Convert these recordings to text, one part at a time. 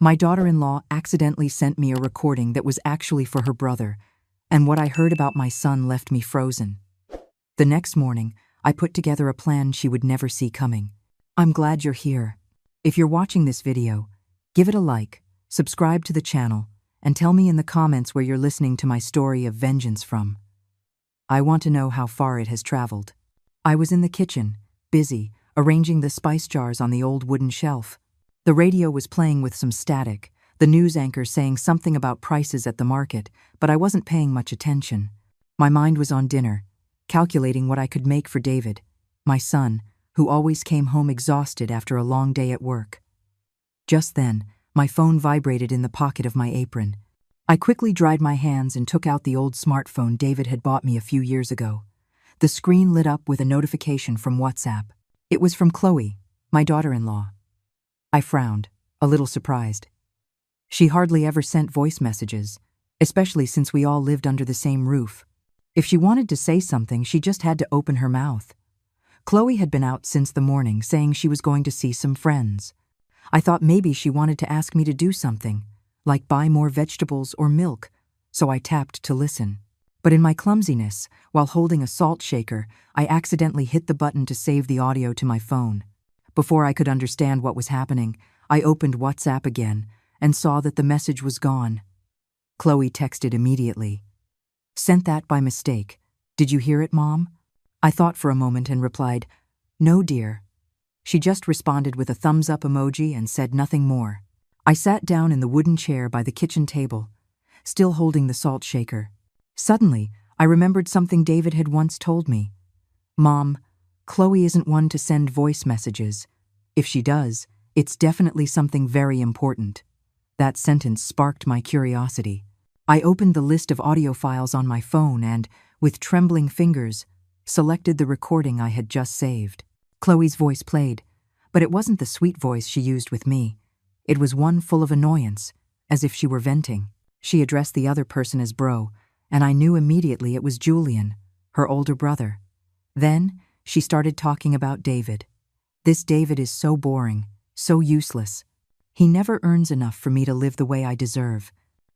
My daughter-in-law accidentally sent me a recording that was actually for her brother, and what I heard about my son left me frozen. The next morning, I put together a plan she would never see coming. I'm glad you're here. If you're watching this video, give it a like, subscribe to the channel, and tell me in the comments where you're listening to my story of vengeance from. I want to know how far it has traveled. I was in the kitchen, busy, arranging the spice jars on the old wooden shelf. The radio was playing with some static, the news anchor saying something about prices at the market, but I wasn't paying much attention. My mind was on dinner, calculating what I could make for David, my son, who always came home exhausted after a long day at work. Just then, my phone vibrated in the pocket of my apron. I quickly dried my hands and took out the old smartphone David had bought me a few years ago. The screen lit up with a notification from WhatsApp. It was from Chloe, my daughter-in-law. I frowned, a little surprised. She hardly ever sent voice messages, especially since we all lived under the same roof. If she wanted to say something, she just had to open her mouth. Chloe had been out since the morning, saying she was going to see some friends. I thought maybe she wanted to ask me to do something, like buy more vegetables or milk, so I tapped to listen. But in my clumsiness, while holding a salt shaker, I accidentally hit the button to save the audio to my phone. Before I could understand what was happening, I opened WhatsApp again and saw that the message was gone. Chloe texted immediately. "Sent that by mistake. Did you hear it, Mom?" I thought for a moment and replied, "No, dear." She just responded with a thumbs-up emoji and said nothing more. I sat down in the wooden chair by the kitchen table, still holding the salt shaker. Suddenly, I remembered something David had once told me. "Mom, Chloe isn't one to send voice messages. If she does, it's definitely something very important." That sentence sparked my curiosity. I opened the list of audio files on my phone and, with trembling fingers, selected the recording I had just saved. Chloe's voice played, but it wasn't the sweet voice she used with me. It was one full of annoyance, as if she were venting. She addressed the other person as bro, and I knew immediately it was Julian, her older brother. Then, she started talking about David. "This David is so boring, so useless. He never earns enough for me to live the way I deserve."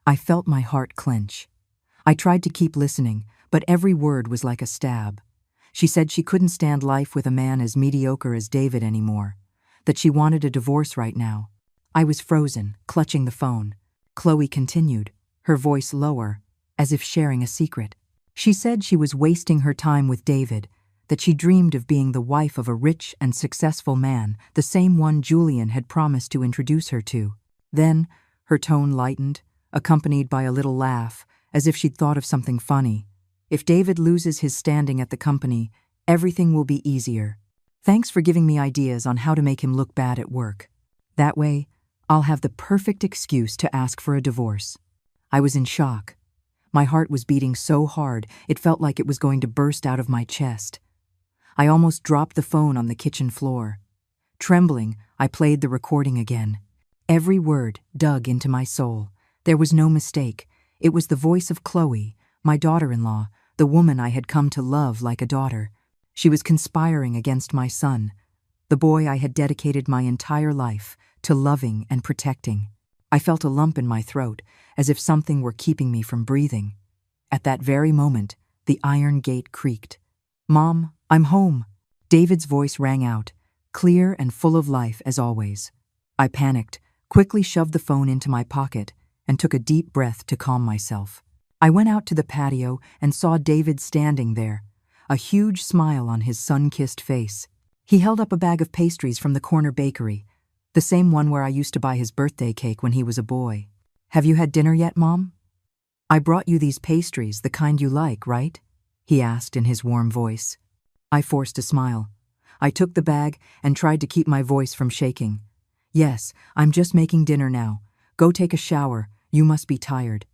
I felt my heart clench. I tried to keep listening, but every word was like a stab. She said she couldn't stand life with a man as mediocre as David anymore, that she wanted a divorce right now. I was frozen, clutching the phone. Chloe continued, her voice lower, as if sharing a secret. She said she was wasting her time with David, that she dreamed of being the wife of a rich and successful man, the same one Julian had promised to introduce her to. Then, her tone lightened, accompanied by a little laugh, as if she'd thought of something funny. "If David loses his standing at the company, everything will be easier. Thanks for giving me ideas on how to make him look bad at work. That way, I'll have the perfect excuse to ask for a divorce." I was in shock. My heart was beating so hard, it felt like it was going to burst out of my chest. I almost dropped the phone on the kitchen floor. Trembling, I played the recording again. Every word dug into my soul. There was no mistake. It was the voice of Chloe, my daughter-in-law, the woman I had come to love like a daughter. She was conspiring against my son, the boy I had dedicated my entire life to loving and protecting. I felt a lump in my throat, as if something were keeping me from breathing. At that very moment, the iron gate creaked. "Mom, I'm home." David's voice rang out, clear and full of life as always. I panicked, quickly shoved the phone into my pocket, and took a deep breath to calm myself. I went out to the patio and saw David standing there, a huge smile on his sun-kissed face. He held up a bag of pastries from the corner bakery, the same one where I used to buy his birthday cake when he was a boy. "Have you had dinner yet, Mom?" "I brought you these pastries, the kind you like, right?" he asked in his warm voice. I forced a smile. I took the bag and tried to keep my voice from shaking. "Yes, I'm just making dinner now. Go take a shower. You must be tired."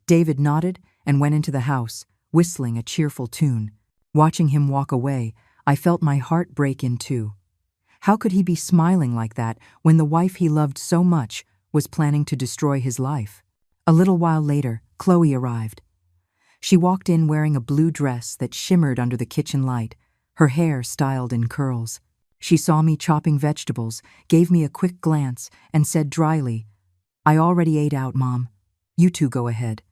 David nodded and went into the house, whistling a cheerful tune. Watching him walk away, I felt my heart break in two. How could he be smiling like that when the wife he loved so much was planning to destroy his life? A little while later, Chloe arrived. She walked in wearing a blue dress that shimmered under the kitchen light, her hair styled in curls. She saw me chopping vegetables, gave me a quick glance, and said dryly, "I already ate out, Mom. You two go ahead."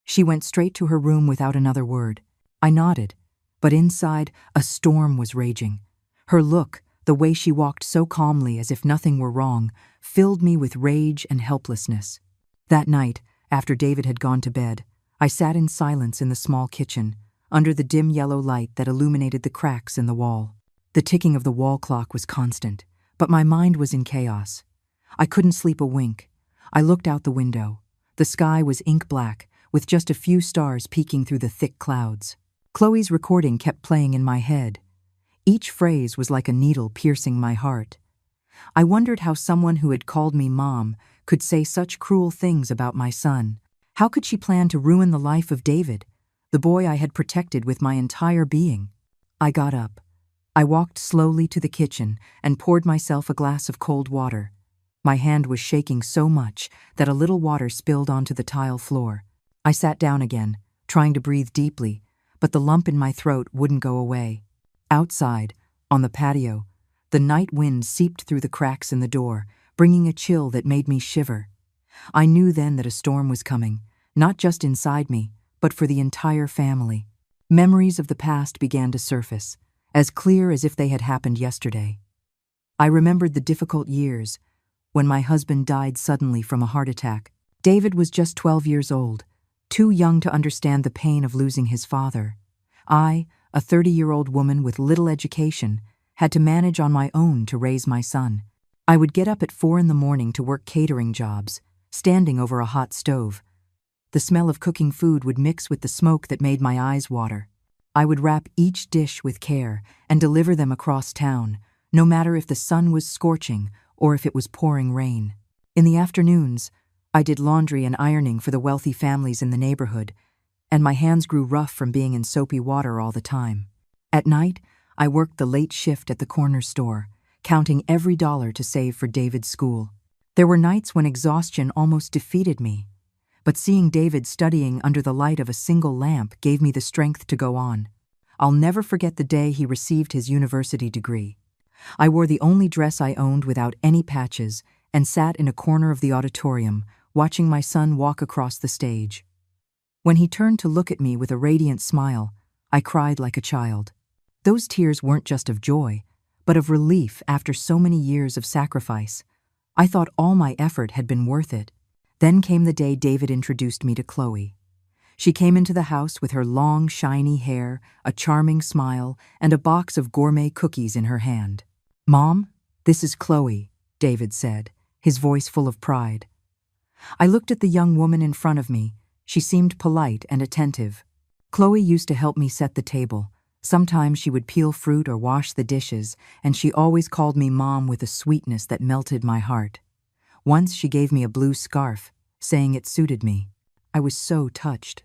She went straight to her room without another word. I nodded, but inside, a storm was raging. Her look, the way she walked so calmly as if nothing were wrong, filled me with rage and helplessness. That night, after David had gone to bed, I sat in silence in the small kitchen, under the dim yellow light that illuminated the cracks in the wall. The ticking of the wall clock was constant, but my mind was in chaos. I couldn't sleep a wink. I looked out the window. The sky was ink black, with just a few stars peeking through the thick clouds. Chloe's recording kept playing in my head. Each phrase was like a needle piercing my heart. I wondered how someone who had called me Mom could say such cruel things about my son. How could she plan to ruin the life of David, the boy I had protected with my entire being? I got up. I walked slowly to the kitchen and poured myself a glass of cold water. My hand was shaking so much that a little water spilled onto the tile floor. I sat down again, trying to breathe deeply, but the lump in my throat wouldn't go away. Outside, on the patio, the night wind seeped through the cracks in the door, bringing a chill that made me shiver. I knew then that a storm was coming, not just inside me, but for the entire family. Memories of the past began to surface, as clear as if they had happened yesterday. I remembered the difficult years, when my husband died suddenly from a heart attack. David was just 12 years old, too young to understand the pain of losing his father. I, a 30-year-old woman with little education, had to manage on my own to raise my son. I would get up at 4 a.m. to work catering jobs, standing over a hot stove. The smell of cooking food would mix with the smoke that made my eyes water. I would wrap each dish with care and deliver them across town, no matter if the sun was scorching or if it was pouring rain. In the afternoons, I did laundry and ironing for the wealthy families in the neighborhood, and my hands grew rough from being in soapy water all the time. At night, I worked the late shift at the corner store, counting every dollar to save for David's school. There were nights when exhaustion almost defeated me, but seeing David studying under the light of a single lamp gave me the strength to go on. I'll never forget the day he received his university degree. I wore the only dress I owned without any patches and sat in a corner of the auditorium, watching my son walk across the stage. When he turned to look at me with a radiant smile, I cried like a child. Those tears weren't just of joy, but of relief after so many years of sacrifice. I thought all my effort had been worth it. Then came the day David introduced me to Chloe. She came into the house with her long, shiny hair, a charming smile, and a box of gourmet cookies in her hand. "Mom, this is Chloe," David said, his voice full of pride. I looked at the young woman in front of me. She seemed polite and attentive. Chloe used to help me set the table. Sometimes she would peel fruit or wash the dishes, and she always called me Mom with a sweetness that melted my heart. Once she gave me a blue scarf, saying it suited me. I was so touched.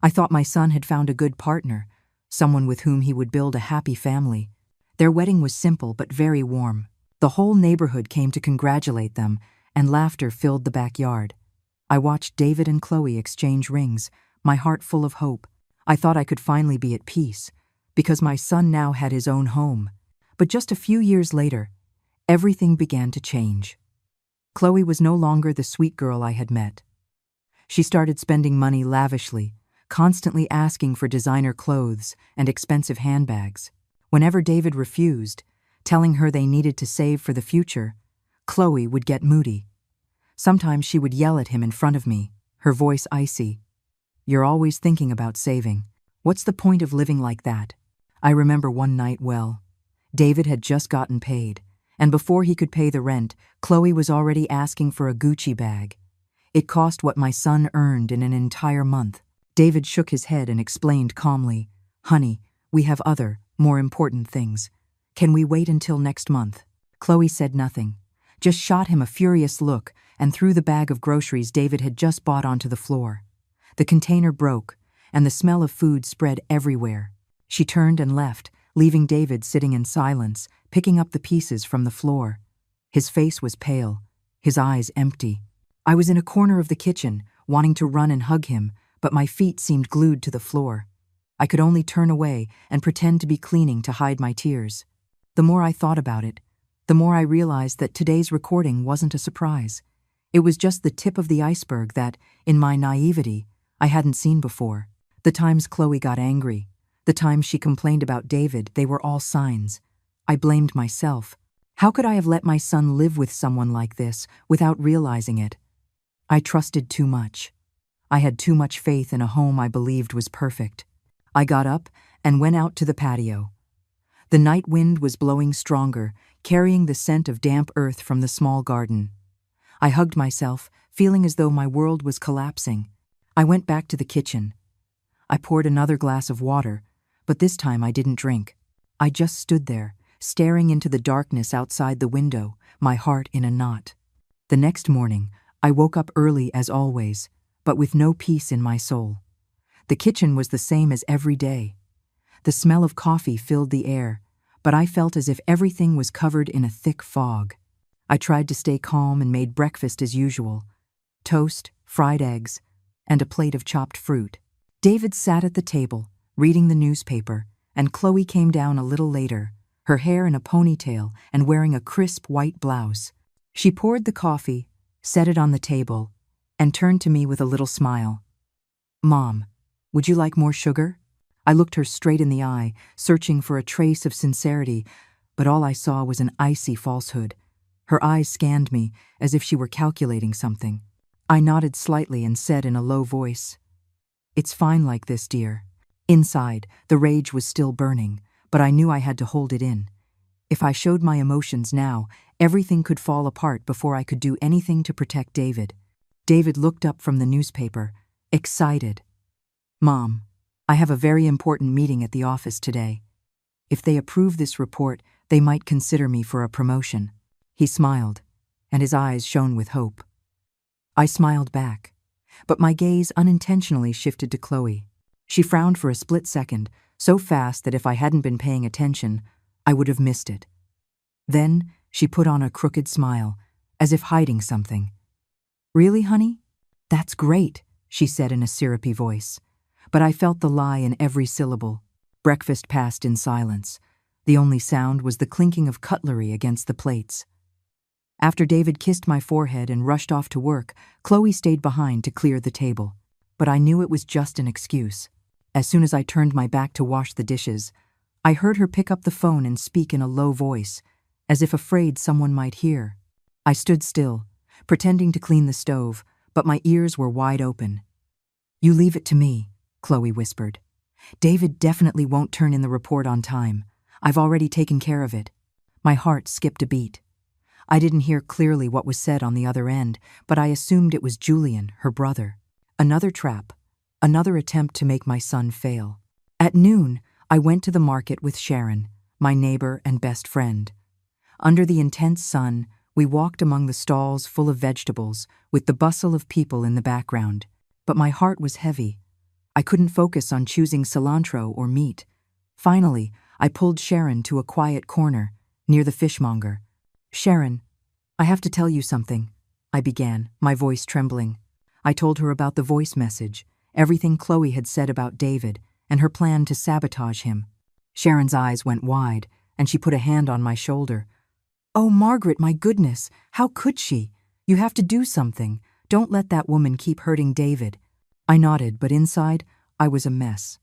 I thought my son had found a good partner, someone with whom he would build a happy family. Their wedding was simple but very warm. The whole neighborhood came to congratulate them, and laughter filled the backyard. I watched David and Chloe exchange rings, my heart full of hope. I thought I could finally be at peace, because my son now had his own home. But just a few years later, everything began to change. Chloe was no longer the sweet girl I had met. She started spending money lavishly, constantly asking for designer clothes and expensive handbags. Whenever David refused, telling her they needed to save for the future, Chloe would get moody. Sometimes she would yell at him in front of me, her voice icy. "You're always thinking about saving. What's the point of living like that?" I remember one night well. David had just gotten paid, and before he could pay the rent, Chloe was already asking for a Gucci bag. It cost what my son earned in an entire month. David shook his head and explained calmly, "Honey, we have other, more important things. Can we wait until next month?" Chloe said nothing, just shot him a furious look and threw the bag of groceries David had just bought onto the floor. The container broke, and the smell of food spread everywhere. She turned and left, leaving David sitting in silence, picking up the pieces from the floor. His face was pale, his eyes empty. I was in a corner of the kitchen, wanting to run and hug him, but my feet seemed glued to the floor. I could only turn away and pretend to be cleaning to hide my tears. The more I thought about it, the more I realized that today's recording wasn't a surprise. It was just the tip of the iceberg that, in my naivety, I hadn't seen before. The times Chloe got angry, the times she complained about David, they were all signs. I blamed myself. How could I have let my son live with someone like this without realizing it? I trusted too much. I had too much faith in a home I believed was perfect. I got up and went out to the patio. The night wind was blowing stronger, carrying the scent of damp earth from the small garden. I hugged myself, feeling as though my world was collapsing. I went back to the kitchen. I poured another glass of water, but this time I didn't drink. I just stood there, staring into the darkness outside the window, my heart in a knot. The next morning, I woke up early as always, but with no peace in my soul. The kitchen was the same as every day. The smell of coffee filled the air, but I felt as if everything was covered in a thick fog. I tried to stay calm and made breakfast as usual. Toast, fried eggs, and a plate of chopped fruit. David sat at the table, reading the newspaper, and Chloe came down a little later, her hair in a ponytail and wearing a crisp white blouse. She poured the coffee, set it on the table, and turned to me with a little smile. "Mom, would you like more sugar?" I looked her straight in the eye, searching for a trace of sincerity, but all I saw was an icy falsehood. Her eyes scanned me as if she were calculating something. I nodded slightly and said in a low voice, "It's fine like this, dear." Inside, the rage was still burning, but I knew I had to hold it in. If I showed my emotions now, everything could fall apart before I could do anything to protect David. David looked up from the newspaper, excited. "Mom, I have a very important meeting at the office today. If they approve this report, they might consider me for a promotion." He smiled, and his eyes shone with hope. I smiled back, but my gaze unintentionally shifted to Chloe. She frowned for a split second, so fast that if I hadn't been paying attention, I would have missed it. Then she put on a crooked smile, as if hiding something. "Really, honey? That's great," she said in a syrupy voice. But I felt the lie in every syllable. Breakfast passed in silence. The only sound was the clinking of cutlery against the plates. After David kissed my forehead and rushed off to work, Chloe stayed behind to clear the table. But I knew it was just an excuse. As soon as I turned my back to wash the dishes, I heard her pick up the phone and speak in a low voice, as if afraid someone might hear. I stood still, pretending to clean the stove, but my ears were wide open. "You leave it to me," Chloe whispered. "David definitely won't turn in the report on time. I've already taken care of it." My heart skipped a beat. I didn't hear clearly what was said on the other end, but I assumed it was Julian, her brother. Another trap, another attempt to make my son fail. At noon, I went to the market with Sharon, my neighbor and best friend. Under the intense sun, we walked among the stalls full of vegetables, with the bustle of people in the background. But my heart was heavy. I couldn't focus on choosing cilantro or meat. Finally, I pulled Sharon to a quiet corner, near the fishmonger. "Sharon, I have to tell you something," I began, my voice trembling. I told her about the voice message, everything Chloe had said about David, and her plan to sabotage him. Sharon's eyes went wide, and she put a hand on my shoulder. "Oh, Margaret, my goodness, how could she? You have to do something. Don't let that woman keep hurting David." I nodded, but inside, I was a mess.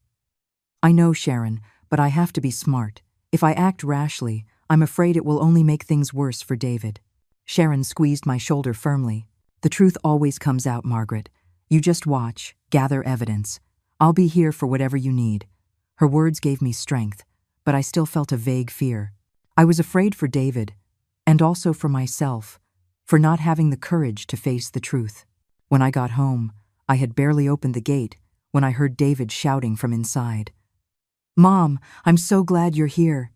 "I know, Sharon, but I have to be smart. If I act rashly, I'm afraid it will only make things worse for David." Sharon squeezed my shoulder firmly. "The truth always comes out, Margaret. You just watch, gather evidence. I'll be here for whatever you need." Her words gave me strength, but I still felt a vague fear. I was afraid for David, and also for myself, for not having the courage to face the truth. When I got home, I had barely opened the gate when I heard David shouting from inside. "Mom, I'm so glad you're here."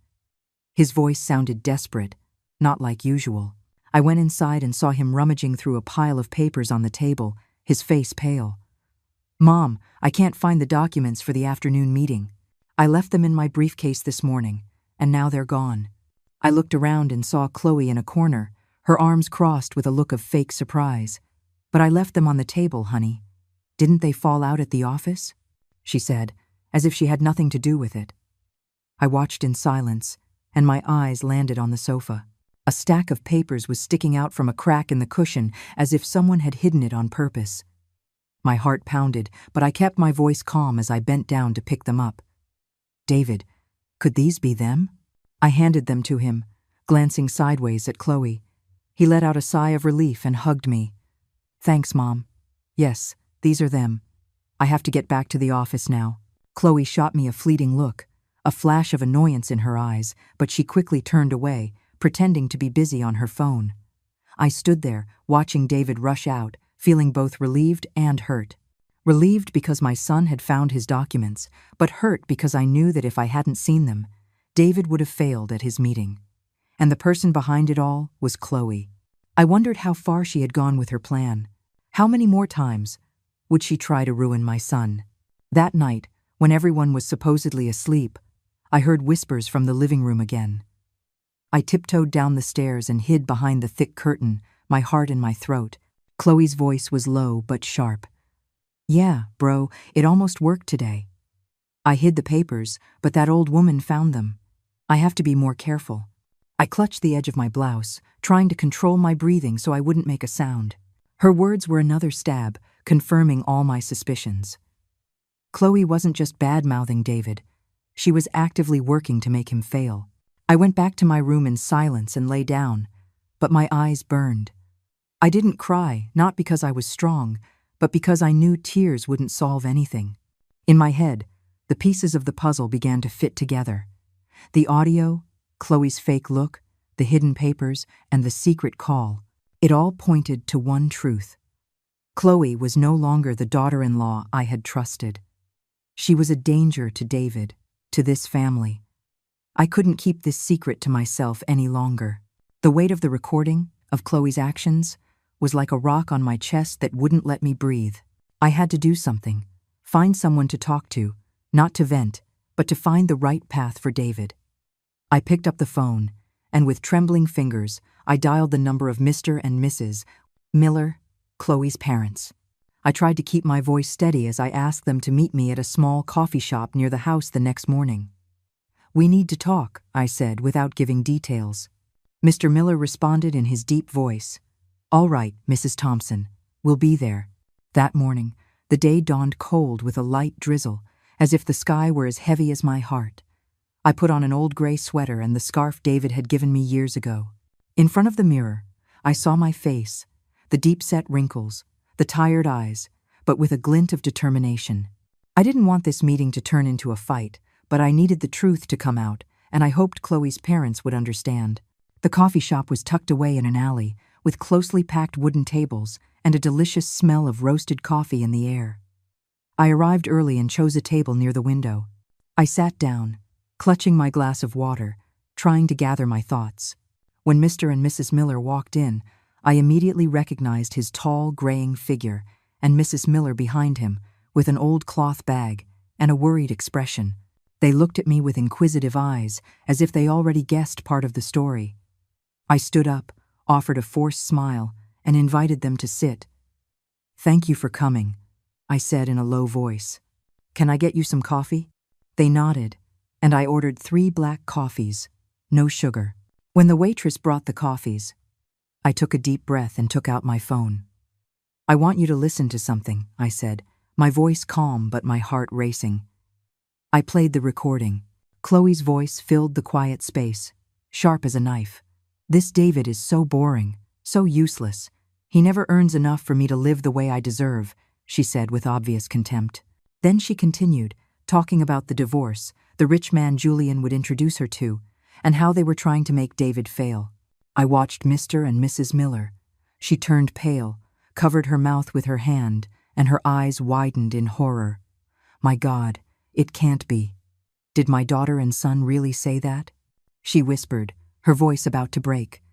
His voice sounded desperate, not like usual. I went inside and saw him rummaging through a pile of papers on the table, his face pale. "Mom, I can't find the documents for the afternoon meeting. I left them in my briefcase this morning, and now they're gone." I looked around and saw Chloe in a corner, her arms crossed with a look of fake surprise. "But I left them on the table, honey. Didn't they fall out at the office?" she said, as if she had nothing to do with it. I watched in silence, and my eyes landed on the sofa. A stack of papers was sticking out from a crack in the cushion as if someone had hidden it on purpose. My heart pounded, but I kept my voice calm as I bent down to pick them up. "David, could these be them?" I handed them to him, glancing sideways at Chloe. He let out a sigh of relief and hugged me. "Thanks, Mom. Yes, these are them. I have to get back to the office now." Chloe shot me a fleeting look, a flash of annoyance in her eyes, but she quickly turned away, pretending to be busy on her phone. I stood there, watching David rush out, feeling both relieved and hurt. Relieved because my son had found his documents, but hurt because I knew that if I hadn't seen them, David would have failed at his meeting. And the person behind it all was Chloe. I wondered how far she had gone with her plan. How many more times would she try to ruin my son? That night, when everyone was supposedly asleep, I heard whispers from the living room again. I tiptoed down the stairs and hid behind the thick curtain, my heart in my throat. Chloe's voice was low but sharp. "Yeah, bro, it almost worked today. I hid the papers, but that old woman found them. I have to be more careful." I clutched the edge of my blouse, trying to control my breathing so I wouldn't make a sound. Her words were another stab, confirming all my suspicions. Chloe wasn't just bad-mouthing David. She was actively working to make him fail. I went back to my room in silence and lay down, but my eyes burned. I didn't cry, not because I was strong, but because I knew tears wouldn't solve anything. In my head, the pieces of the puzzle began to fit together. The audio, Chloe's fake look, the hidden papers, and the secret call. It all pointed to one truth. Chloe was no longer the daughter-in-law I had trusted. She was a danger to David, to this family. I couldn't keep this secret to myself any longer. The weight of the recording, of Chloe's actions, was like a rock on my chest that wouldn't let me breathe. I had to do something, find someone to talk to, not to vent, but to find the right path for David. I picked up the phone, and with trembling fingers, I dialed the number of Mr. and Mrs. Miller, Chloe's parents. I tried to keep my voice steady as I asked them to meet me at a small coffee shop near the house the next morning. "We need to talk," I said, without giving details. Mr. Miller responded in his deep voice. "All right, Mrs. Thompson, we'll be there." That morning, the day dawned cold with a light drizzle, as if the sky were as heavy as my heart. I put on an old gray sweater and the scarf David had given me years ago. In front of the mirror, I saw my face, the deep-set wrinkles, the tired eyes, but with a glint of determination. I didn't want this meeting to turn into a fight, but I needed the truth to come out, and I hoped Chloe's parents would understand. The coffee shop was tucked away in an alley, with closely packed wooden tables and a delicious smell of roasted coffee in the air. I arrived early and chose a table near the window. I sat down, clutching my glass of water, trying to gather my thoughts. When Mr. and Mrs. Miller walked in, I immediately recognized his tall, graying figure and Mrs. Miller behind him, with an old cloth bag and a worried expression. They looked at me with inquisitive eyes, as if they already guessed part of the story. I stood up, offered a forced smile, and invited them to sit. "Thank you for coming," I said in a low voice. "Can I get you some coffee?" They nodded, and I ordered 3 black coffees, no sugar. When the waitress brought the coffees, I took a deep breath and took out my phone. "I want you to listen to something," I said, my voice calm but my heart racing. I played the recording. Chloe's voice filled the quiet space, sharp as a knife. "This David is so boring, so useless. He never earns enough for me to live the way I deserve," she said with obvious contempt. Then she continued, talking about the divorce, the rich man Julian would introduce her to, and how they were trying to make David fail. I watched Mr. and Mrs. Miller. She turned pale, covered her mouth with her hand, and her eyes widened in horror. "My God, it can't be. Did my daughter and son really say that?" she whispered, her voice about to break.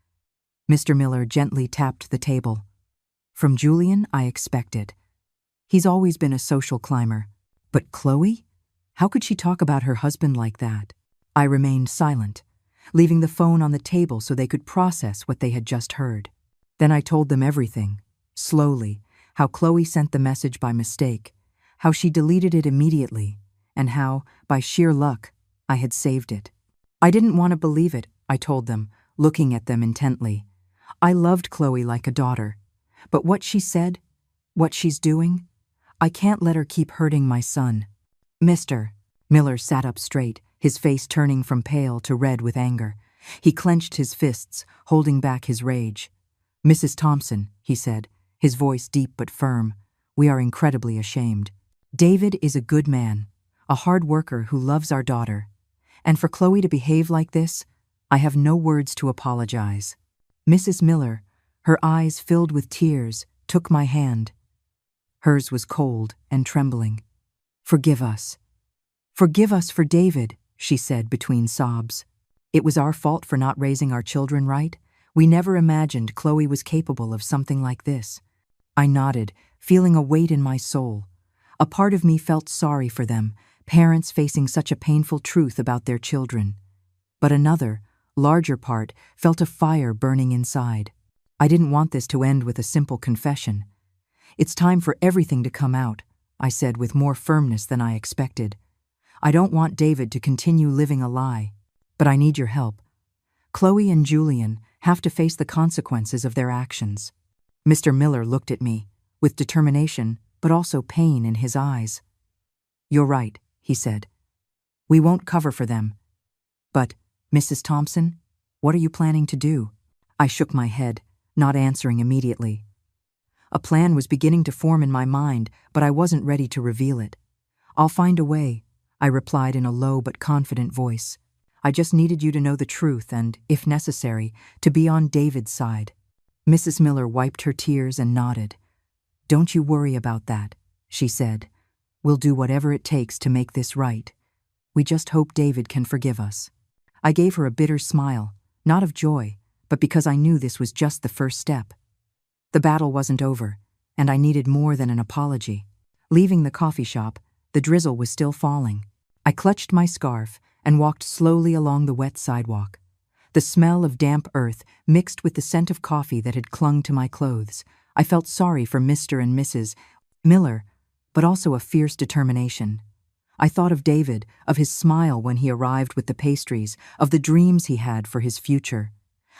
Mr. Miller gently tapped the table. "From Julian, I expect it. He's always been a social climber. But Chloe? How could she talk about her husband like that?" I remained silent, leaving the phone on the table so they could process what they had just heard. Then I told them everything, slowly, how Chloe sent the message by mistake, how she deleted it immediately, and how, by sheer luck, I had saved it. "I didn't want to believe it," I told them, looking at them intently. I loved Chloe like a daughter. But what she said, what she's doing, I can't let her keep hurting my son. Mr. Miller sat up straight, his face turning from pale to red with anger. He clenched his fists, holding back his rage. Mrs. Thompson, he said, his voice deep but firm, we are incredibly ashamed. David is a good man, a hard worker who loves our daughter. And for Chloe to behave like this, I have no words to apologize. Mrs. Miller, her eyes filled with tears, took my hand. Hers was cold and trembling. Forgive us. Forgive us for David, she said between sobs. It was our fault for not raising our children right. We never imagined Chloe was capable of something like this. I nodded, feeling a weight in my soul. A part of me felt sorry for them, parents facing such a painful truth about their children. But another, larger part, felt a fire burning inside. I didn't want this to end with a simple confession. It's time for everything to come out, I said with more firmness than I expected. I don't want David to continue living a lie, but I need your help. Chloe and Julian have to face the consequences of their actions. Mr. Miller looked at me, with determination, but also pain in his eyes. You're right, he said. We won't cover for them. But, Mrs. Thompson, what are you planning to do? I shook my head, not answering immediately. A plan was beginning to form in my mind, but I wasn't ready to reveal it. I'll find a way, I replied in a low but confident voice. I just needed you to know the truth and, if necessary, to be on David's side. Mrs. Miller wiped her tears and nodded. Don't you worry about that, she said. We'll do whatever it takes to make this right. We just hope David can forgive us. I gave her a bitter smile, not of joy, but because I knew this was just the first step. The battle wasn't over, and I needed more than an apology. Leaving the coffee shop, the drizzle was still falling. I clutched my scarf and walked slowly along the wet sidewalk. The smell of damp earth mixed with the scent of coffee that had clung to my clothes. I felt sorry for Mr. and Mrs. Miller, but also a fierce determination. I thought of David, of his smile when he arrived with the pastries, of the dreams he had for his future.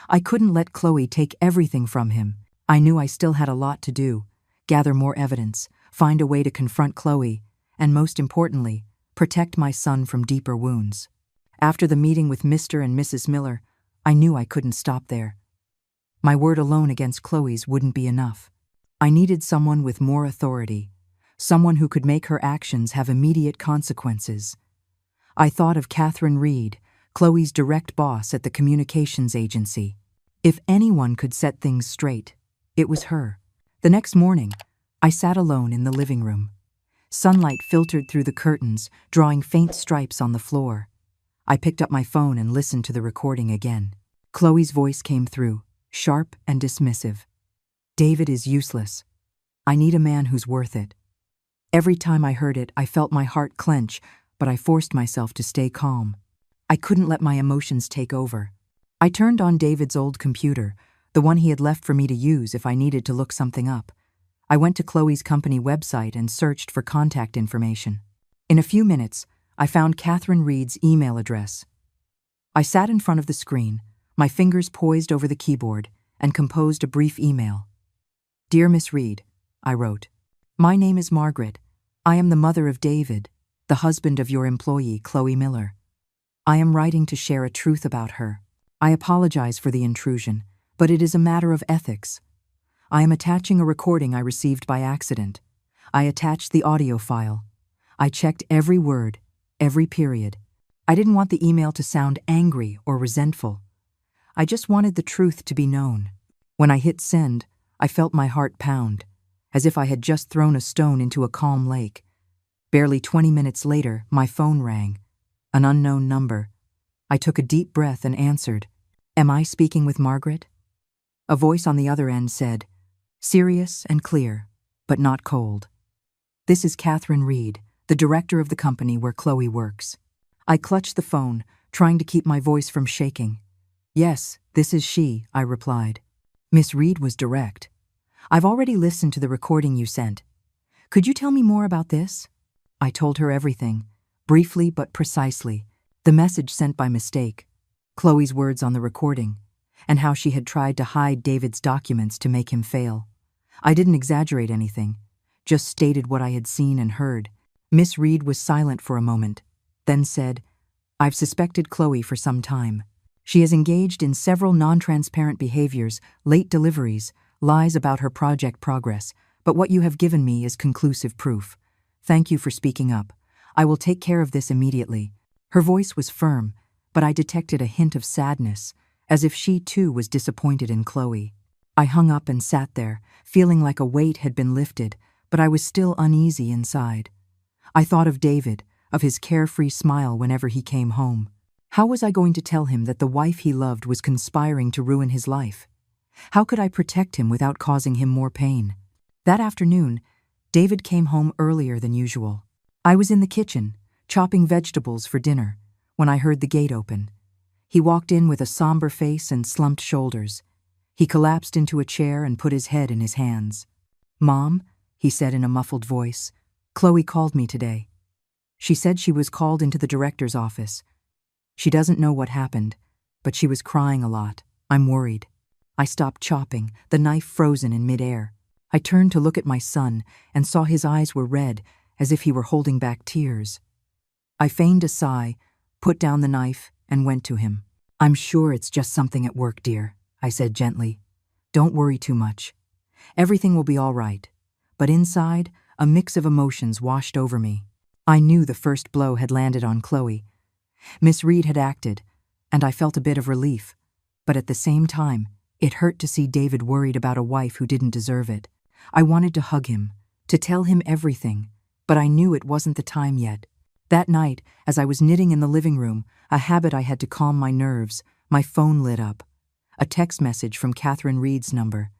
I couldn't let Chloe take everything from him. I knew I still had a lot to do, gather more evidence, find a way to confront Chloe, and most importantly, protect my son from deeper wounds. After the meeting with Mr. and Mrs. Miller, I knew I couldn't stop there. My word alone against Chloe's wouldn't be enough. I needed someone with more authority, someone who could make her actions have immediate consequences. I thought of Catherine Reed, Chloe's direct boss at the communications agency. If anyone could set things straight, it was her. The next morning, I sat alone in the living room. Sunlight filtered through the curtains, drawing faint stripes on the floor. I picked up my phone and listened to the recording again. Chloe's voice came through, sharp and dismissive. David is useless. I need a man who's worth it. Every time I heard it, I felt my heart clench, but I forced myself to stay calm. I couldn't let my emotions take over. I turned on David's old computer, the one he had left for me to use if I needed to look something up. I went to Chloe's company website and searched for contact information. In a few minutes, I found Catherine Reed's email address. I sat in front of the screen, my fingers poised over the keyboard, and composed a brief email. Dear Miss Reed, I wrote, my name is Margaret. I am the mother of David, the husband of your employee, Chloe Miller. I am writing to share a truth about her. I apologize for the intrusion, but it is a matter of ethics. I am attaching a recording I received by accident. I attached the audio file. I checked every word, every period. I didn't want the email to sound angry or resentful. I just wanted the truth to be known. When I hit send, I felt my heart pound, as if I had just thrown a stone into a calm lake. Barely 20 minutes later, my phone rang. An unknown number. I took a deep breath and answered, Am I speaking with Margaret? A voice on the other end said, serious and clear, but not cold. This is Catherine Reed, the director of the company where Chloe works. I clutched the phone, trying to keep my voice from shaking. Yes, this is she, I replied. Miss Reed was direct. I've already listened to the recording you sent. Could you tell me more about this? I told her everything, briefly but precisely. The message sent by mistake. Chloe's words on the recording. and how she had tried to hide David's documents to make him fail. I didn't exaggerate anything, just stated what I had seen and heard. Miss Reed was silent for a moment, then said, "I've suspected Chloe for some time. She has engaged in several non-transparent behaviors, late deliveries, lies about her project progress, but what you have given me is conclusive proof. Thank you for speaking up. I will take care of this immediately." Her voice was firm, but I detected a hint of sadness, as if she too was disappointed in Chloe. I hung up and sat there, feeling like a weight had been lifted, but I was still uneasy inside. I thought of David, of his carefree smile whenever he came home. How was I going to tell him that the wife he loved was conspiring to ruin his life? How could I protect him without causing him more pain? That afternoon, David came home earlier than usual. I was in the kitchen, chopping vegetables for dinner, when I heard the gate open. He walked in with a somber face and slumped shoulders. He collapsed into a chair and put his head in his hands. "Mom," he said in a muffled voice, "Chloe called me today. She said she was called into the director's office. She doesn't know what happened, but she was crying a lot. I'm worried." I stopped chopping, the knife frozen in midair. I turned to look at my son and saw his eyes were red, as if he were holding back tears. I feigned a sigh, put down the knife, and went to him. "I'm sure it's just something at work, dear," I said gently. "Don't worry too much. Everything will be all right." But inside, a mix of emotions washed over me. I knew the first blow had landed on Chloe. Miss Reed had acted, and I felt a bit of relief. But at the same time, it hurt to see David worried about a wife who didn't deserve it. I wanted to hug him, to tell him everything, but I knew it wasn't the time yet. That night, as I was knitting in the living room, a habit I had to calm my nerves, my phone lit up. A text message from Catherine Reed's number.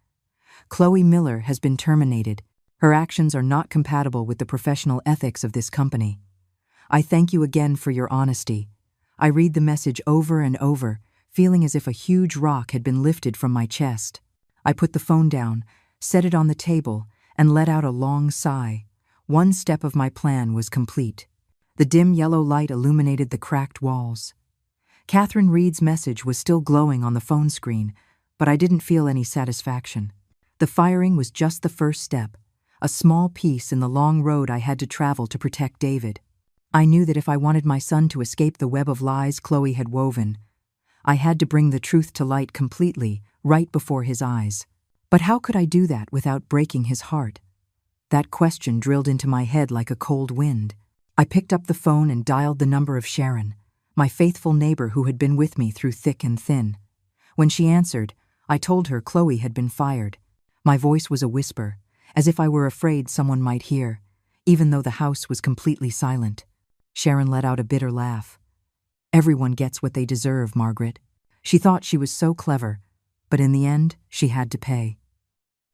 "Chloe Miller has been terminated. Her actions are not compatible with the professional ethics of this company. I thank you again for your honesty." I read the message over and over, feeling as if a huge rock had been lifted from my chest. I put the phone down, set it on the table, and let out a long sigh. One step of my plan was complete. The dim yellow light illuminated the cracked walls. Catherine Reed's message was still glowing on the phone screen, but I didn't feel any satisfaction. The firing was just the first step, a small piece in the long road I had to travel to protect David. I knew that if I wanted my son to escape the web of lies Chloe had woven, I had to bring the truth to light completely, right before his eyes. But how could I do that without breaking his heart? That question drilled into my head like a cold wind. I picked up the phone and dialed the number of Sharon, my faithful neighbor who had been with me through thick and thin. When she answered, I told her Chloe had been fired. My voice was a whisper, as if I were afraid someone might hear, even though the house was completely silent. Sharon let out a bitter laugh. "Everyone gets what they deserve, Margaret." She thought she was so clever, but in the end, she had to pay.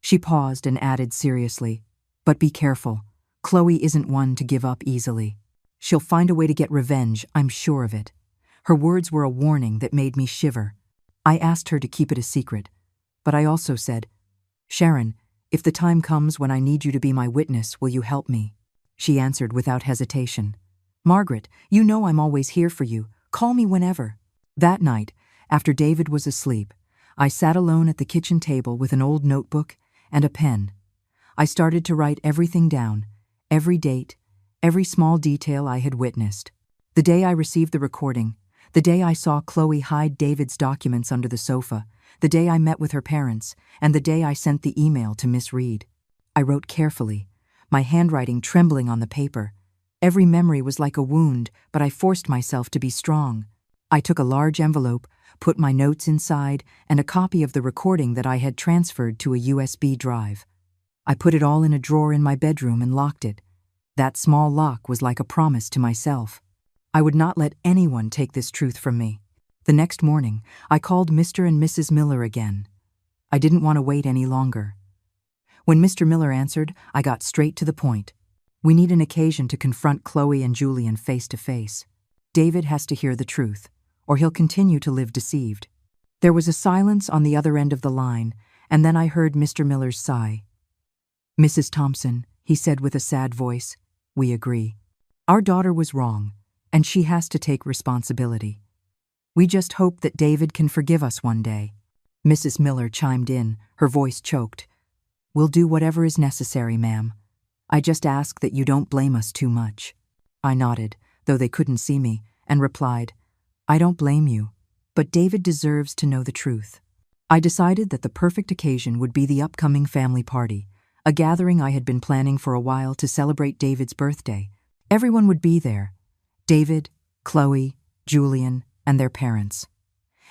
She paused and added seriously, "But be careful. Chloe isn't one to give up easily. She'll find a way to get revenge, I'm sure of it." Her words were a warning that made me shiver. I asked her to keep it a secret, but I also said, "Sharon, if the time comes when I need you to be my witness, will you help me?" She answered without hesitation, "Margaret, you know I'm always here for you. Call me whenever." That night, after David was asleep, I sat alone at the kitchen table with an old notebook and a pen. I started to write everything down, every date, every small detail I had witnessed. The day I received the recording, the day I saw Chloe hide David's documents under the sofa, the day I met with her parents, and the day I sent the email to Miss Reed. I wrote carefully, my handwriting trembling on the paper. Every memory was like a wound, but I forced myself to be strong. I took a large envelope, put my notes inside, and a copy of the recording that I had transferred to a USB drive. I put it all in a drawer in my bedroom and locked it. That small lock was like a promise to myself. I would not let anyone take this truth from me. The next morning, I called Mr. and Mrs. Miller again. I didn't want to wait any longer. When Mr. Miller answered, I got straight to the point. "We need an occasion to confront Chloe and Julian face to face. David has to hear the truth, or he'll continue to live deceived." There was a silence on the other end of the line, and then I heard Mr. Miller's sigh. "Mrs. Thompson," he said with a sad voice, "we agree. Our daughter was wrong, and she has to take responsibility. We just hope that David can forgive us one day." Mrs. Miller chimed in, her voice choked. "We'll do whatever is necessary, ma'am. I just ask that you don't blame us too much." I nodded, though they couldn't see me, and replied, "I don't blame you, but David deserves to know the truth." I decided that the perfect occasion would be the upcoming family party, a gathering I had been planning for a while to celebrate David's birthday. Everyone would be there: David, Chloe, Julian, and their parents.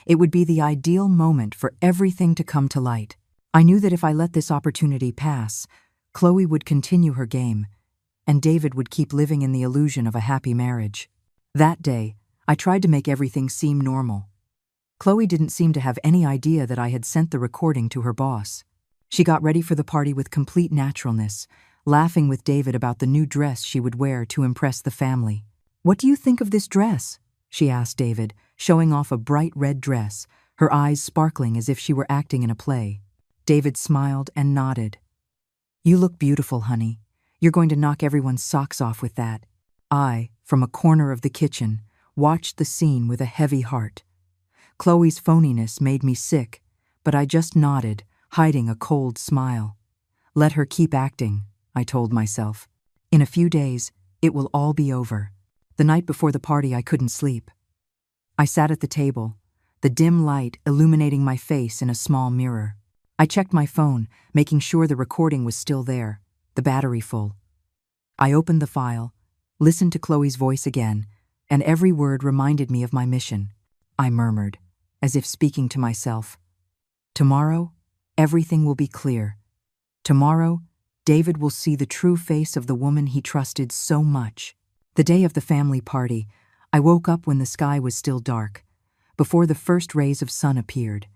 It would be the ideal moment for everything to come to light. I knew that if I let this opportunity pass, Chloe would continue her game, and David would keep living in the illusion of a happy marriage. That day, I tried to make everything seem normal. Chloe didn't seem to have any idea that I had sent the recording to her boss. She got ready for the party with complete naturalness, laughing with David about the new dress she would wear to impress the family. "What do you think of this dress?" she asked David, showing off a bright red dress, her eyes sparkling as if she were acting in a play. David smiled and nodded. "You look beautiful, honey. You're going to knock everyone's socks off with that." I, from a corner of the kitchen, watched the scene with a heavy heart. Chloe's phoniness made me sick, but I just nodded, hiding a cold smile. Let her keep acting, I told myself. In a few days, it will all be over. The night before the party, I couldn't sleep. I sat at the table, the dim light illuminating my face in a small mirror. I checked my phone, making sure the recording was still there, the battery full. I opened the file, listened to Chloe's voice again, and every word reminded me of my mission. I murmured, as if speaking to myself. Tomorrow, everything will be clear. Tomorrow, David will see the true face of the woman he trusted so much. The day of the family party, I woke up when the sky was still dark, before the first rays of sun appeared.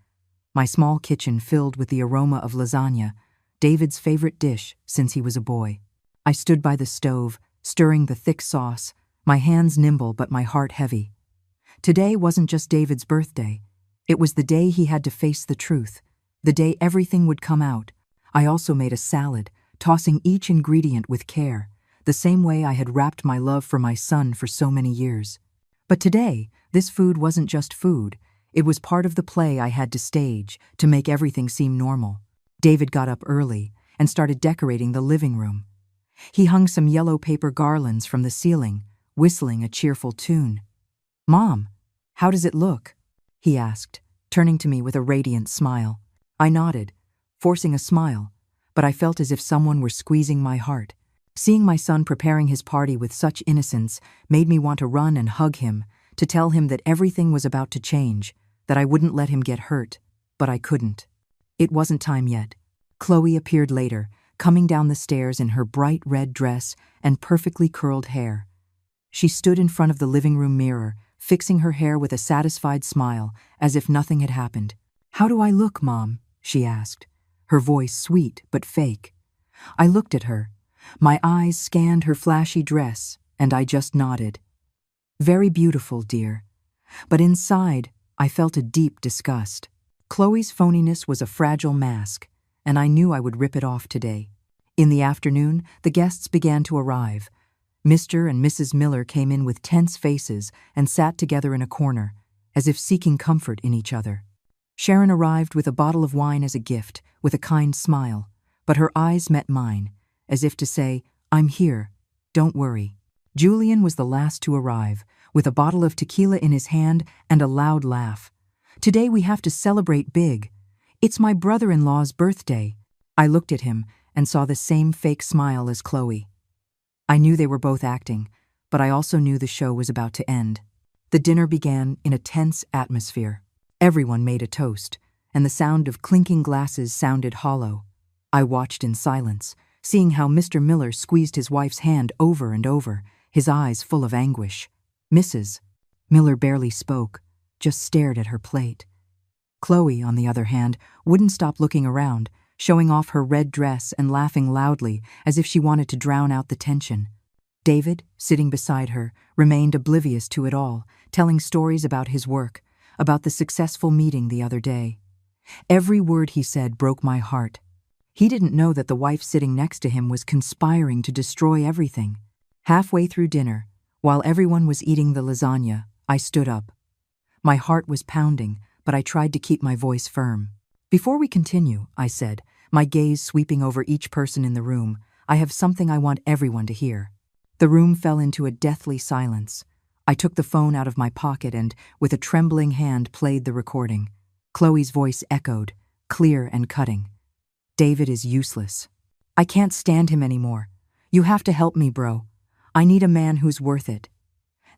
My small kitchen filled with the aroma of lasagna, David's favorite dish since he was a boy. I stood by the stove, stirring the thick sauce, my hands nimble but my heart heavy. Today wasn't just David's birthday. It was the day he had to face the truth, the day everything would come out. I also made a salad, tossing each ingredient with care, the same way I had wrapped my love for my son for so many years. But today, this food wasn't just food. It was part of the play I had to stage to make everything seem normal. David got up early and started decorating the living room. He hung some yellow paper garlands from the ceiling, whistling a cheerful tune. "Mom, how does it look?" he asked, turning to me with a radiant smile. I nodded, forcing a smile, but I felt as if someone were squeezing my heart. Seeing my son preparing his party with such innocence made me want to run and hug him, to tell him that everything was about to change, that I wouldn't let him get hurt, but I couldn't. It wasn't time yet. Chloe appeared later, coming down the stairs in her bright red dress and perfectly curled hair. She stood in front of the living room mirror, fixing her hair with a satisfied smile, as if nothing had happened. "How do I look, Mom?" she asked, her voice sweet but fake. I looked at her. My eyes scanned her flashy dress, and I just nodded. "Very beautiful, dear." But inside, I felt a deep disgust. Chloe's phoniness was a fragile mask, and I knew I would rip it off today. In the afternoon, the guests began to arrive. Mr. and Mrs. Miller came in with tense faces and sat together in a corner, as if seeking comfort in each other. Sharon arrived with a bottle of wine as a gift, with a kind smile, but her eyes met mine, as if to say, "I'm here, don't worry." Julian was the last to arrive, with a bottle of tequila in his hand and a loud laugh. "Today we have to celebrate big. It's my brother-in-law's birthday." I looked at him and saw the same fake smile as Chloe. I knew they were both acting, but I also knew the show was about to end. The dinner began in a tense atmosphere. Everyone made a toast, and the sound of clinking glasses sounded hollow. I watched in silence, seeing how Mr. Miller squeezed his wife's hand over and over, his eyes full of anguish. Mrs. Miller barely spoke, just stared at her plate. Chloe, on the other hand, wouldn't stop looking around, showing off her red dress and laughing loudly as if she wanted to drown out the tension. David, sitting beside her, remained oblivious to it all, telling stories about his work, about the successful meeting the other day. Every word he said broke my heart. He didn't know that the wife sitting next to him was conspiring to destroy everything. Halfway through dinner, while everyone was eating the lasagna, I stood up. My heart was pounding, but I tried to keep my voice firm. Before we continue, I said, my gaze sweeping over each person in the room, I have something I want everyone to hear. The room fell into a deathly silence. I took the phone out of my pocket and, with a trembling hand, played the recording. Chloe's voice echoed, clear and cutting. David is useless. I can't stand him anymore. You have to help me, bro. I need a man who's worth it.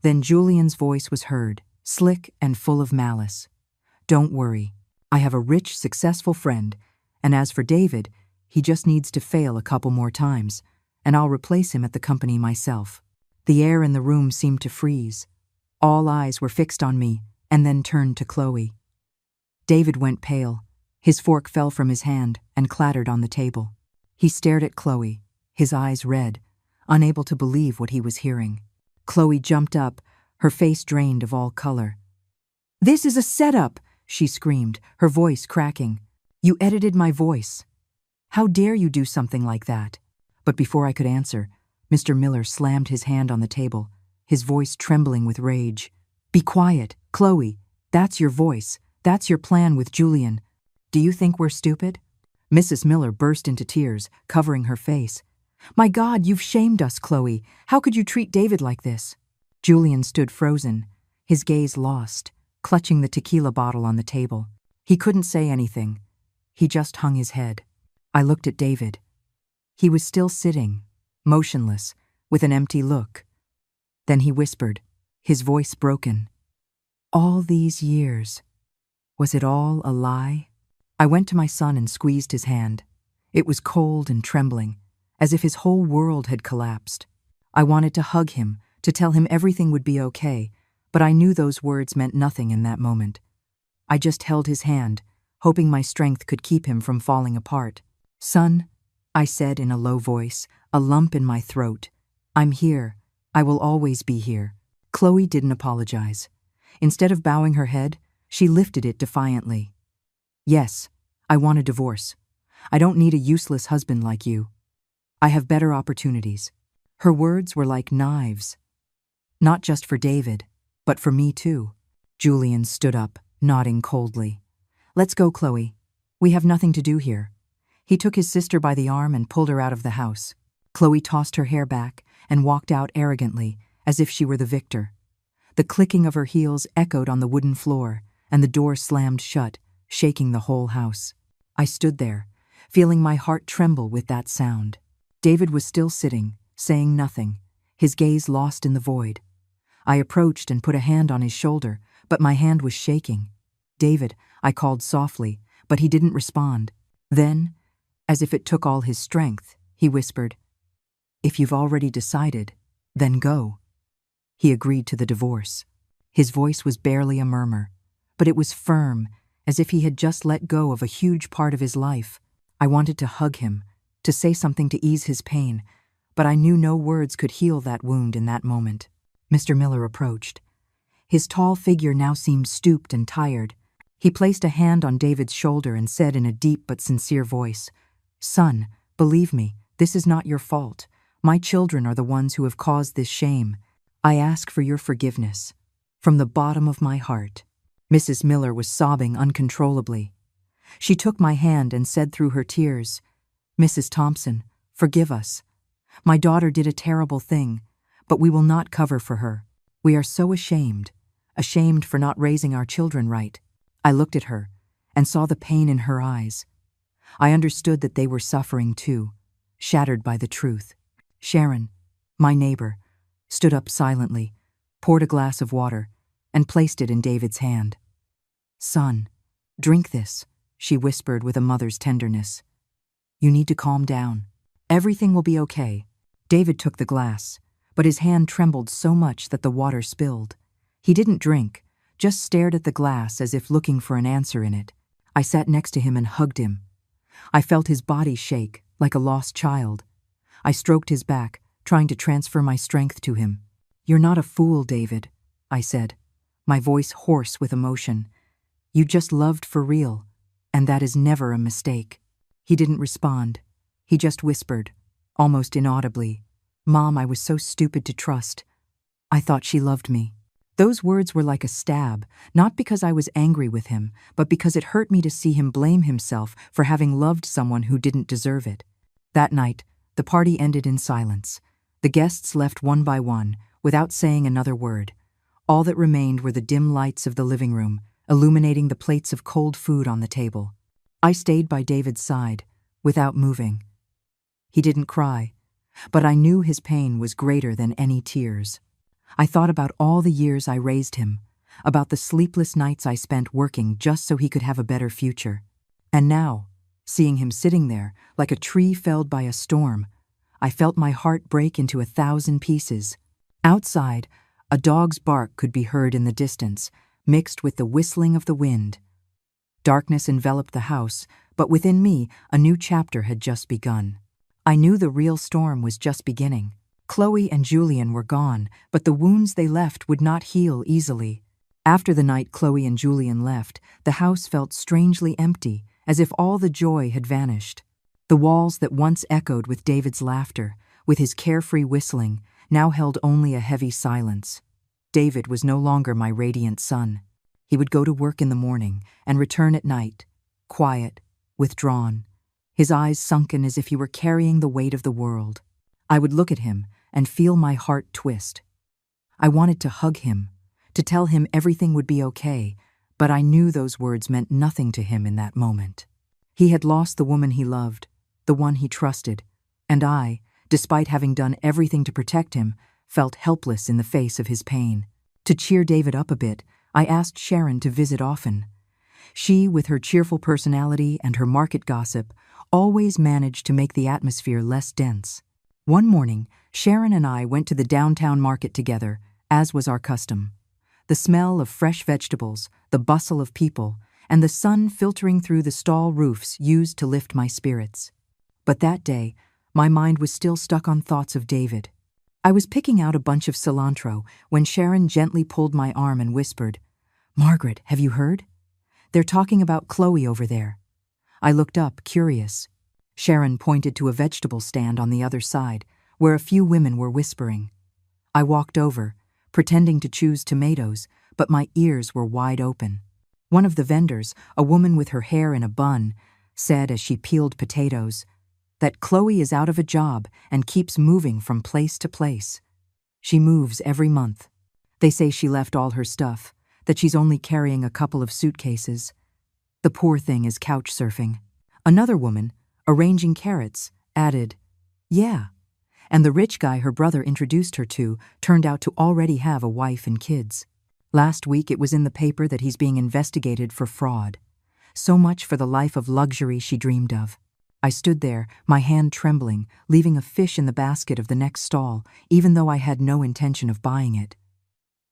Then Julian's voice was heard, slick and full of malice. Don't worry. I have a rich, successful friend, and as for David, he just needs to fail a couple more times, and I'll replace him at the company myself. The air in the room seemed to freeze. All eyes were fixed on me, and then turned to Chloe. David went pale. His fork fell from his hand and clattered on the table. He stared at Chloe, his eyes red, unable to believe what he was hearing. Chloe jumped up, her face drained of all color. "This is a setup!" she screamed, her voice cracking. "You edited my voice. How dare you do something like that?" But before I could answer, Mr. Miller slammed his hand on the table, his voice trembling with rage. "Be quiet, Chloe. That's your voice. That's your plan with Julian. Do you think we're stupid?" Mrs. Miller burst into tears, covering her face. "My God, you've shamed us, Chloe. How could you treat David like this?" Julian stood frozen, his gaze lost, clutching the tequila bottle on the table. He couldn't say anything. He just hung his head. I looked at David. He was still sitting, motionless, with an empty look. Then he whispered, his voice broken. "All these years. Was it all a lie?" I went to my son and squeezed his hand. It was cold and trembling, as if his whole world had collapsed. I wanted to hug him, to tell him everything would be okay, but I knew those words meant nothing in that moment. I just held his hand, hoping my strength could keep him from falling apart. "Son," I said in a low voice, a lump in my throat. "I'm here. I will always be here." Chloe didn't apologize. Instead of bowing her head, she lifted it defiantly. "Yes, I want a divorce. I don't need a useless husband like you. I have better opportunities." Her words were like knives. Not just for David, but for me too. Julian stood up, nodding coldly. "Let's go, Chloe. We have nothing to do here." He took his sister by the arm and pulled her out of the house. Chloe tossed her hair back and walked out arrogantly, as if she were the victor. The clicking of her heels echoed on the wooden floor, and the door slammed shut, shaking the whole house. I stood there, feeling my heart tremble with that sound. David was still sitting, saying nothing, his gaze lost in the void. I approached and put a hand on his shoulder, but my hand was shaking. "David," I called softly, but he didn't respond. Then, as if it took all his strength, he whispered, "If you've already decided, then go." He agreed to the divorce. His voice was barely a murmur, but it was firm, as if he had just let go of a huge part of his life. I wanted to hug him, to say something to ease his pain, but I knew no words could heal that wound in that moment. Mr. Miller approached. His tall figure now seemed stooped and tired. He placed a hand on David's shoulder and said in a deep but sincere voice, "Son, believe me, this is not your fault. My children are the ones who have caused this shame. I ask for your forgiveness. From the bottom of my heart." Mrs. Miller was sobbing uncontrollably. She took my hand and said through her tears, "Mrs. Thompson, forgive us. My daughter did a terrible thing, but we will not cover for her. We are so ashamed for not raising our children right." I looked at her and saw the pain in her eyes. I understood that they were suffering too, shattered by the truth. Sharon, my neighbor, stood up silently, poured a glass of water, and placed it in David's hand. "Son, drink this," she whispered with a mother's tenderness. "You need to calm down. Everything will be okay." David took the glass, but his hand trembled so much that the water spilled. He didn't drink, just stared at the glass as if looking for an answer in it. I sat next to him and hugged him. I felt his body shake, like a lost child. I stroked his back, trying to transfer my strength to him. "You're not a fool, David," I said, my voice hoarse with emotion. "You just loved for real, and that is never a mistake." He didn't respond. He just whispered, almost inaudibly, "Mom, I was so stupid to trust. I thought she loved me." Those words were like a stab, not because I was angry with him, but because it hurt me to see him blame himself for having loved someone who didn't deserve it. That night, the party ended in silence. The guests left one by one, without saying another word. All that remained were the dim lights of the living room, illuminating the plates of cold food on the table. I stayed by David's side, without moving. He didn't cry, but I knew his pain was greater than any tears. I thought about all the years I raised him, about the sleepless nights I spent working just so he could have a better future. And now, seeing him sitting there, like a tree felled by a storm, I felt my heart break into 1,000 pieces. Outside, a dog's bark could be heard in the distance, mixed with the whistling of the wind. Darkness enveloped the house, but within me, a new chapter had just begun. I knew the real storm was just beginning. Chloe and Julian were gone, but the wounds they left would not heal easily. After the night Chloe and Julian left, the house felt strangely empty, as if all the joy had vanished. The walls that once echoed with David's laughter, with his carefree whistling, now held only a heavy silence. David was no longer my radiant son. He would go to work in the morning and return at night, quiet, withdrawn, his eyes sunken as if he were carrying the weight of the world. I would look at him and feel my heart twist. I wanted to hug him, to tell him everything would be okay, but I knew those words meant nothing to him in that moment. He had lost the woman he loved, the one he trusted, and I, despite having done everything to protect him, felt helpless in the face of his pain. To cheer David up a bit, I asked Sharon to visit often. She, with her cheerful personality and her market gossip, always managed to make the atmosphere less dense. One morning, Sharon and I went to the downtown market together, as was our custom. The smell of fresh vegetables, the bustle of people, and the sun filtering through the stall roofs used to lift my spirits. But that day, my mind was still stuck on thoughts of David. I was picking out a bunch of cilantro when Sharon gently pulled my arm and whispered, "Margaret, have you heard? They're talking about Chloe over there." I looked up, curious. Sharon pointed to a vegetable stand on the other side, where a few women were whispering. I walked over, pretending to choose tomatoes, but my ears were wide open. One of the vendors, a woman with her hair in a bun, said as she peeled potatoes, that Chloe is out of a job and keeps moving from place to place. She moves every month. They say she left all her stuff, that she's only carrying a couple of suitcases. The poor thing is couch surfing. Another woman, arranging carrots, added, "Yeah." And the rich guy her brother introduced her to turned out to already have a wife and kids. Last week it was in the paper that he's being investigated for fraud. So much for the life of luxury she dreamed of. I stood there, my hand trembling, leaving a fish in the basket of the next stall, even though I had no intention of buying it.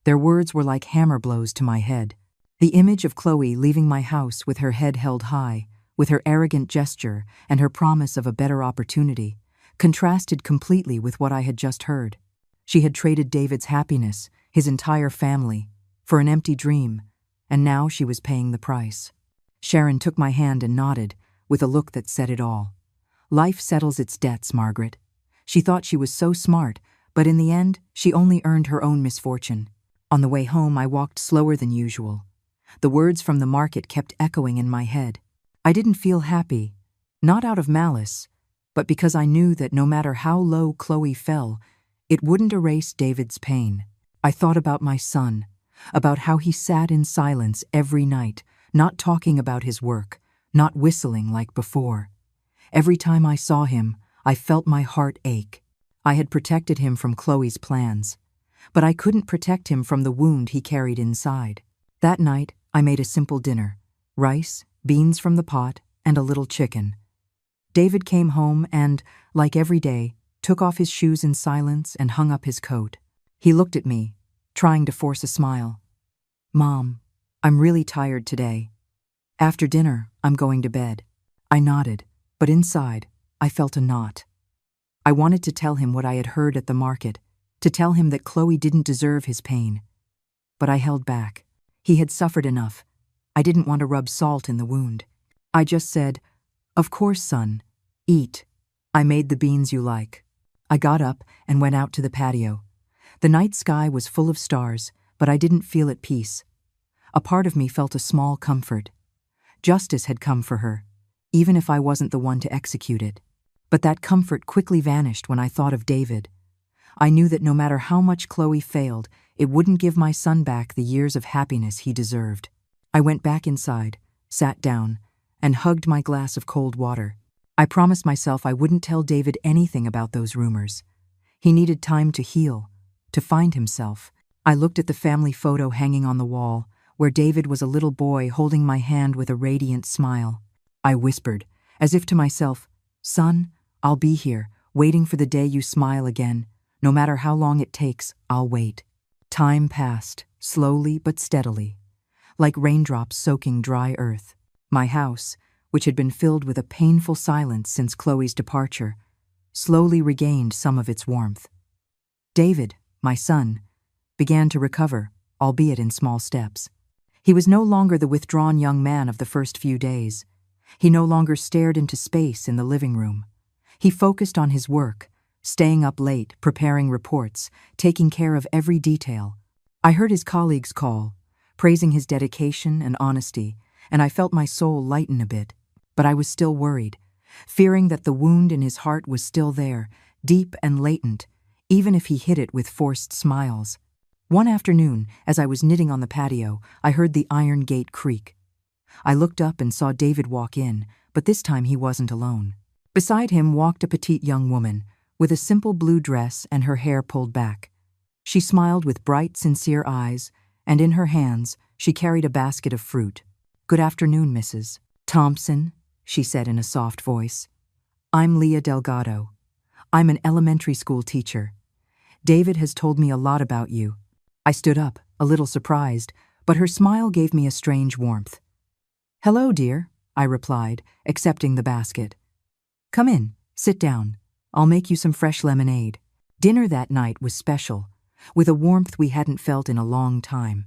Their words were like hammer blows to my head. The image of Chloe leaving my house with her head held high, with her arrogant gesture and her promise of a better opportunity, contrasted completely with what I had just heard. She had traded David's happiness, his entire family, for an empty dream, and now she was paying the price. Sharon took my hand and nodded, with a look that said it all. Life settles its debts, Margaret. She thought she was so smart, but in the end, she only earned her own misfortune. On the way home, I walked slower than usual. The words from the market kept echoing in my head. I didn't feel happy, not out of malice, but because I knew that no matter how low Chloe fell, it wouldn't erase David's pain. I thought about my son, about how he sat in silence every night, not talking about his work, not whistling like before. Every time I saw him, I felt my heart ache. I had protected him from Chloe's plans, but I couldn't protect him from the wound he carried inside. That night, I made a simple dinner: rice, beans from the pot, and a little chicken. David came home and, like every day, took off his shoes in silence and hung up his coat. He looked at me, trying to force a smile. "Mom, I'm really tired today. After dinner, I'm going to bed." I nodded, but inside, I felt a knot. I wanted to tell him what I had heard at the market, to tell him that Chloe didn't deserve his pain. But I held back. He had suffered enough. I didn't want to rub salt in the wound. I just said, "Of course, son. Eat. I made the beans you like." I got up and went out to the patio. The night sky was full of stars, but I didn't feel at peace. A part of me felt a small comfort. Justice had come for her, even if I wasn't the one to execute it. But that comfort quickly vanished when I thought of David. I knew that no matter how much Chloe failed, it wouldn't give my son back the years of happiness he deserved. I went back inside, sat down, and hugged my glass of cold water. I promised myself I wouldn't tell David anything about those rumors. He needed time to heal, to find himself. I looked at the family photo hanging on the wall, where David was a little boy holding my hand with a radiant smile. I whispered, as if to myself, "Son, I'll be here, waiting for the day you smile again. No matter how long it takes, I'll wait." Time passed, slowly but steadily, like raindrops soaking dry earth. My house, which had been filled with a painful silence since Chloe's departure, slowly regained some of its warmth. David, my son, began to recover, albeit in small steps. He was no longer the withdrawn young man of the first few days. He no longer stared into space in the living room. He focused on his work, staying up late, preparing reports, taking care of every detail. I heard his colleagues call, praising his dedication and honesty, and I felt my soul lighten a bit. But I was still worried, fearing that the wound in his heart was still there, deep and latent, even if he hid it with forced smiles. One afternoon, as I was knitting on the patio, I heard the iron gate creak. I looked up and saw David walk in, but this time he wasn't alone. Beside him walked a petite young woman, with a simple blue dress and her hair pulled back. She smiled with bright, sincere eyes, and in her hands she carried a basket of fruit. "Good afternoon, Mrs. Thompson," she said in a soft voice. "I'm Leah Delgado. I'm an elementary school teacher. David has told me a lot about you." I stood up, a little surprised, but her smile gave me a strange warmth. "Hello, dear," I replied, accepting the basket. "Come in, sit down. I'll make you some fresh lemonade." Dinner that night was special, with a warmth we hadn't felt in a long time.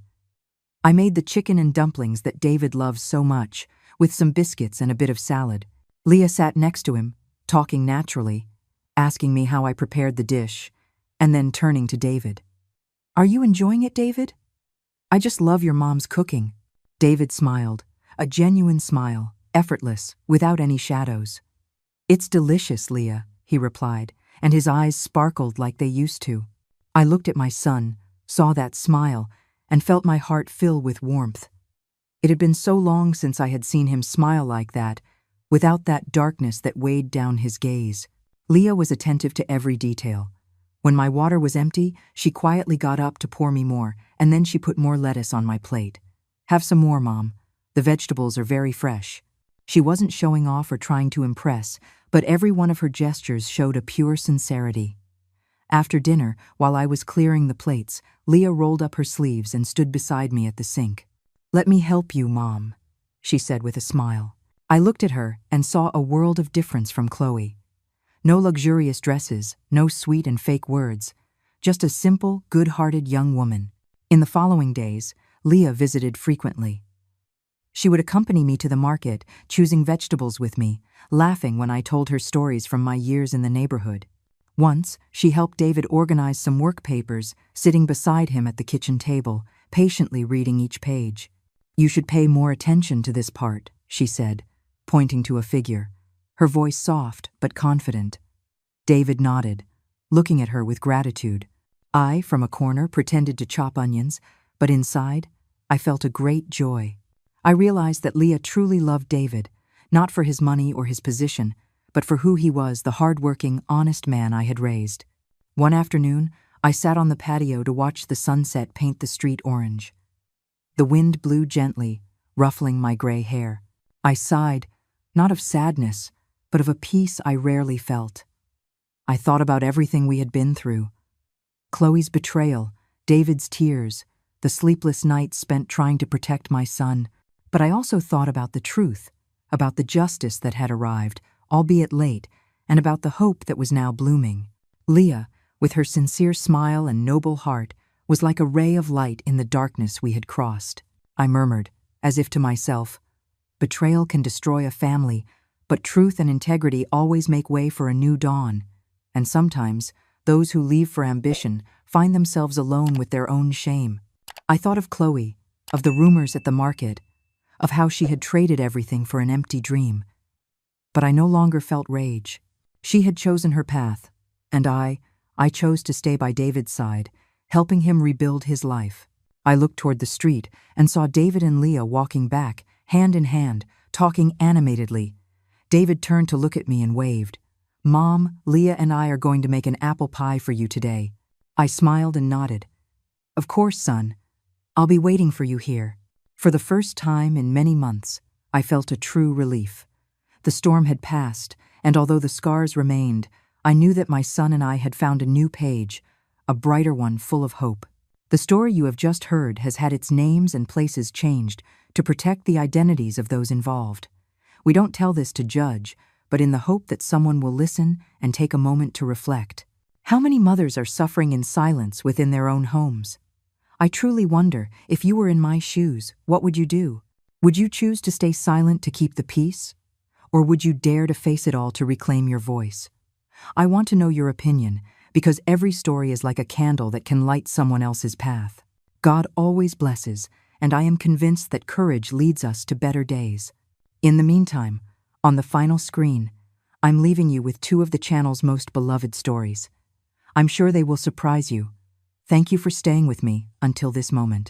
I made the chicken and dumplings that David loves so much, with some biscuits and a bit of salad. Leah sat next to him, talking naturally, asking me how I prepared the dish, and then turning to David. "Are you enjoying it, David?" "I just love your mom's cooking." David smiled, a genuine smile, effortless, without any shadows. "It's delicious, Leah," he replied, and his eyes sparkled like they used to. I looked at my son, saw that smile, and felt my heart fill with warmth. It had been so long since I had seen him smile like that, without that darkness that weighed down his gaze. Leah was attentive to every detail. When my water was empty, she quietly got up to pour me more, and then she put more lettuce on my plate. "Have some more, Mom. The vegetables are very fresh." She wasn't showing off or trying to impress, but every one of her gestures showed a pure sincerity. After dinner, while I was clearing the plates, Leah rolled up her sleeves and stood beside me at the sink. "Let me help you, Mom," she said with a smile. I looked at her and saw a world of difference from Chloe. No luxurious dresses, no sweet and fake words, just a simple, good-hearted young woman. In the following days, Leah visited frequently. She would accompany me to the market, choosing vegetables with me, laughing when I told her stories from my years in the neighborhood. Once, she helped David organize some work papers, sitting beside him at the kitchen table, patiently reading each page. "You should pay more attention to this part," she said, pointing to a figure, her voice soft but confident. David nodded, looking at her with gratitude. I, from a corner, pretended to chop onions, but inside, I felt a great joy. I realized that Leah truly loved David, not for his money or his position, but for who he was, the hard-working, honest man I had raised. One afternoon, I sat on the patio to watch the sunset paint the street orange. The wind blew gently, ruffling my gray hair. I sighed, not of sadness, but of a peace I rarely felt. I thought about everything we had been through. Chloe's betrayal, David's tears, the sleepless nights spent trying to protect my son. But I also thought about the truth, about the justice that had arrived, albeit late, and about the hope that was now blooming. Leah, with her sincere smile and noble heart, was like a ray of light in the darkness we had crossed. I murmured, as if to myself, "Betrayal can destroy a family, but truth and integrity always make way for a new dawn. And sometimes, those who leave for ambition find themselves alone with their own shame." I thought of Chloe, of the rumors at the market, of how she had traded everything for an empty dream. But I no longer felt rage. She had chosen her path, and I chose to stay by David's side, helping him rebuild his life. I looked toward the street and saw David and Leah walking back, hand in hand, talking animatedly. David turned to look at me and waved. "Mom, Leah and I are going to make an apple pie for you today." I smiled and nodded. "Of course, son. I'll be waiting for you here." For the first time in many months, I felt a true relief. The storm had passed, and although the scars remained, I knew that my son and I had found a new page, a brighter one full of hope. The story you have just heard has had its names and places changed to protect the identities of those involved. We don't tell this to judge, but in the hope that someone will listen and take a moment to reflect. How many mothers are suffering in silence within their own homes? I truly wonder, if you were in my shoes, what would you do? Would you choose to stay silent to keep the peace? Or would you dare to face it all to reclaim your voice? I want to know your opinion, because every story is like a candle that can light someone else's path. God always blesses, and I am convinced that courage leads us to better days. In the meantime, on the final screen, I'm leaving you with two of the channel's most beloved stories. I'm sure they will surprise you. Thank you for staying with me until this moment.